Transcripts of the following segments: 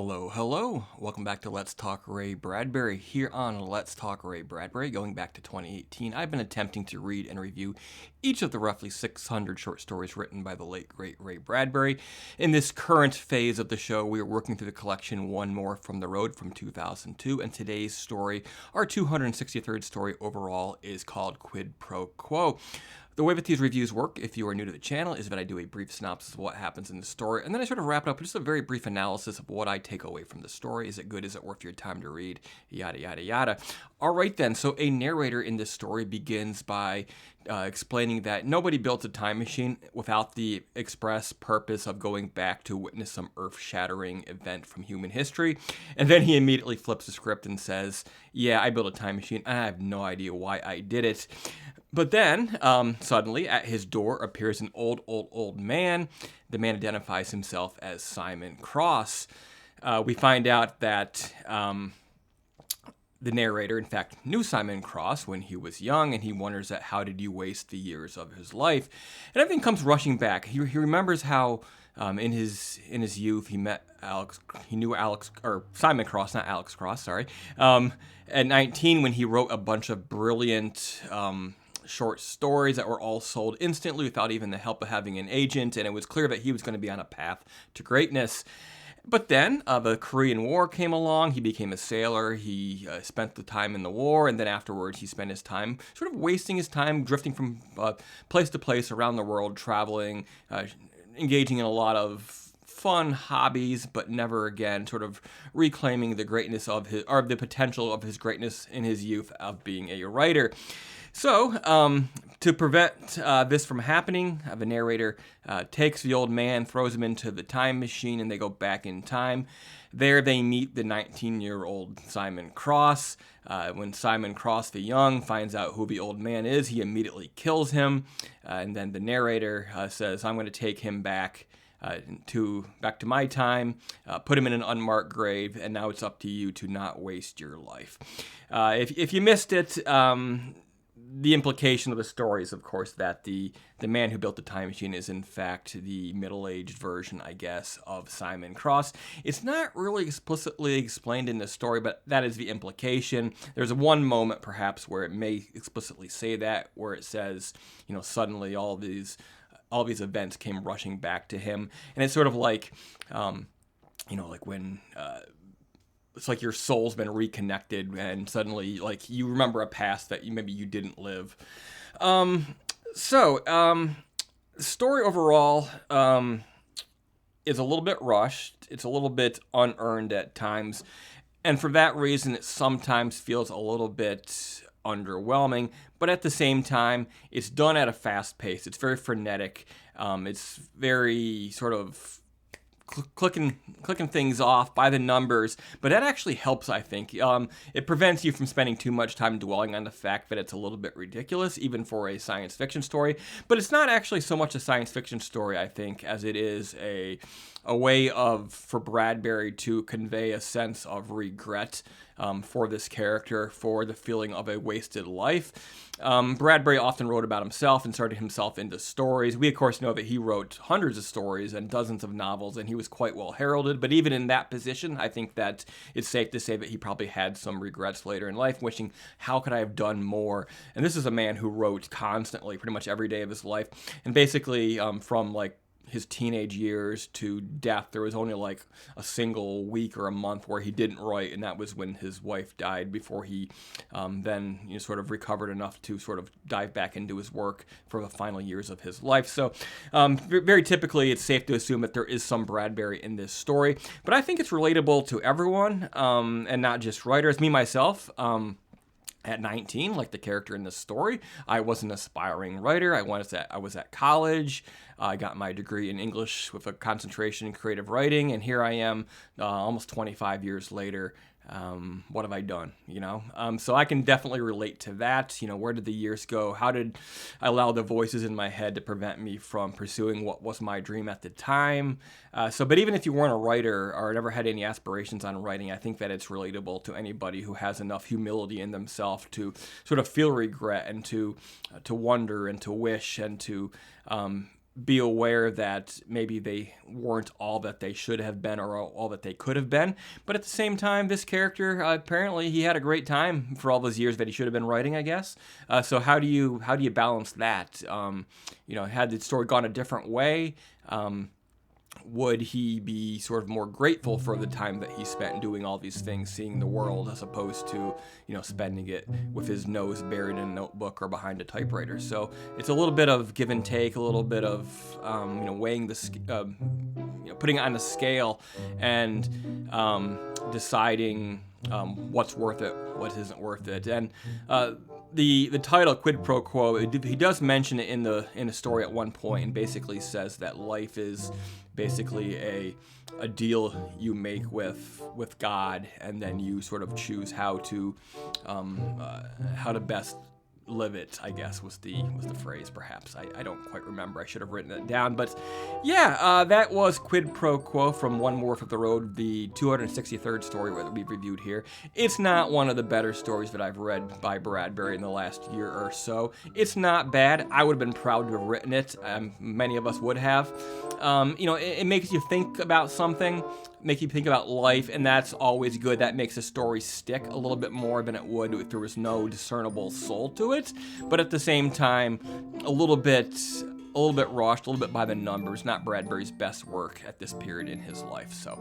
Hello, hello. Welcome back to Let's Talk Ray Bradbury. Here on Let's Talk Ray Bradbury, going back to 2018, I've been attempting to read and review each of the roughly 600 short stories written by the late, great Ray Bradbury. In this current phase of the show, we are working through the collection One More from the Road from 2002, and today's story, our 263rd story overall, is called Quid Pro Quo. The way that these reviews work, if you are new to the channel, is that I do a brief synopsis of what happens in the story, and then I sort of wrap it up with just a very brief analysis of what I take away from the story. Is it good? Is it worth your time to read? Yada, yada, yada. All right, then. So a narrator in this story begins by explaining that nobody built a time machine without the express purpose of going back to witness some earth-shattering event from human history. And then he immediately flips the script and says, yeah, I built a time machine, and I have no idea why I did it. But then, suddenly, at his door appears an old man. The man identifies himself as Simon Cross. We find out that the narrator, in fact, knew Simon Cross when he was young, and he wonders that how did he waste the years of his life? And everything comes rushing back. He remembers how in his youth he met Simon Cross, not Alex Cross, sorry. At 19, when he wrote a bunch of brilliant short stories that were all sold instantly without even the help of having an agent, and it was clear that he was going to be on a path to greatness. But then the Korean War came along. He became a sailor. He spent the time in the war, and then afterwards he spent his time sort of wasting his time drifting from place to place around the world, traveling, engaging in a lot of fun hobbies, but never again sort of reclaiming the greatness of his, or the potential of his greatness in his youth of being a writer. So, to prevent this from happening, the narrator takes the old man, throws him into the time machine, and they go back in time. There they meet the 19-year-old Simon Cross. When Simon Cross the young finds out who the old man is, he immediately kills him. And then the narrator says, I'm going to take him back to my time, put him in an unmarked grave, and now it's up to you to not waste your life. If you missed it, the implication of the story is, of course, that the man who built the time machine is, in fact, the middle-aged version, I guess, of Simon Cross. It's not really explicitly explained in the story, but that is the implication. There's one moment, perhaps, where it may explicitly say that, where it says, suddenly all these events came rushing back to him. And it's sort of like, like when it's like your soul's been reconnected and suddenly like you remember a past that maybe you didn't live. The story overall is a little bit rushed. It's a little bit unearned at times. And for that reason, it sometimes feels a little bit underwhelming, but at the same time, it's done at a fast pace. It's very frenetic. It's very sort of clicking things off by the numbers, but that actually helps, I think. It prevents you from spending too much time dwelling on the fact that it's a little bit ridiculous, even for a science fiction story. But it's not actually so much a science fiction story, I think, as it is a way for Bradbury to convey a sense of regret for this character, for the feeling of a wasted life. Bradbury often wrote about himself, inserted himself into stories. We, of course, know that he wrote hundreds of stories and dozens of novels, and he was quite well heralded. But even in that position, I think that it's safe to say that he probably had some regrets later in life, wishing, how could I have done more? And this is a man who wrote constantly, pretty much every day of his life. And basically, from like his teenage years to death, there was only like a single week or a month where he didn't write, and that was when his wife died, before he then sort of recovered enough to sort of dive back into his work for the final years of his life. So very typically, it's safe to assume that there is some Bradbury in this story, but I think it's relatable to everyone and not just writers. Me, myself, at 19, like the character in this story, I was an aspiring writer. I was at college. I got my degree in English with a concentration in creative writing, and here I am almost 25 years later. What have I done, So I can definitely relate to that. Where did the years go? How did I allow the voices in my head to prevent me from pursuing what was my dream at the time? But even if you weren't a writer or never had any aspirations on writing, I think that it's relatable to anybody who has enough humility in themselves to sort of feel regret and to wonder and to wish and to be aware that maybe they weren't all that they should have been or all that they could have been. But at the same time, this character, apparently he had a great time for all those years that he should have been writing, I guess. So how do you balance that? Had the story gone a different way, would he be sort of more grateful for the time that he spent doing all these things, seeing the world, as opposed to, spending it with his nose buried in a notebook or behind a typewriter? So it's a little bit of give and take, a little bit of, weighing the, putting it on a scale and deciding what's worth it, what isn't worth it. And the title Quid Pro Quo, he does mention it in the story at one point, and basically says that life is basically a deal you make with God, and then you sort of choose how to best live it, I guess was the phrase. Perhaps I don't quite remember. I should have written it down. But yeah, that was Quid Pro Quo from One More for the Road, the 263rd story that we've reviewed here. It's not one of the better stories that I've read by Bradbury in the last year or so. It's not bad. I would have been proud to have written it. Many of us would have. It makes you think about something, make you think about life, and that's always good. That makes a story stick a little bit more than it would if there was no discernible soul to it. But at the same time, a little bit rushed, a little bit by the numbers. Not Bradbury's best work at this period in his life. So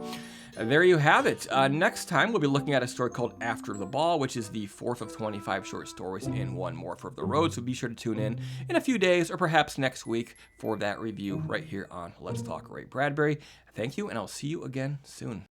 there you have it. Next time we'll be looking at a story called After the Ball, which is the 4th of 25 short stories in One More for the Road. So be sure to tune in a few days, or perhaps next week, for that review right here on Let's Talk Ray Bradbury. Thank you, and I'll see you again soon.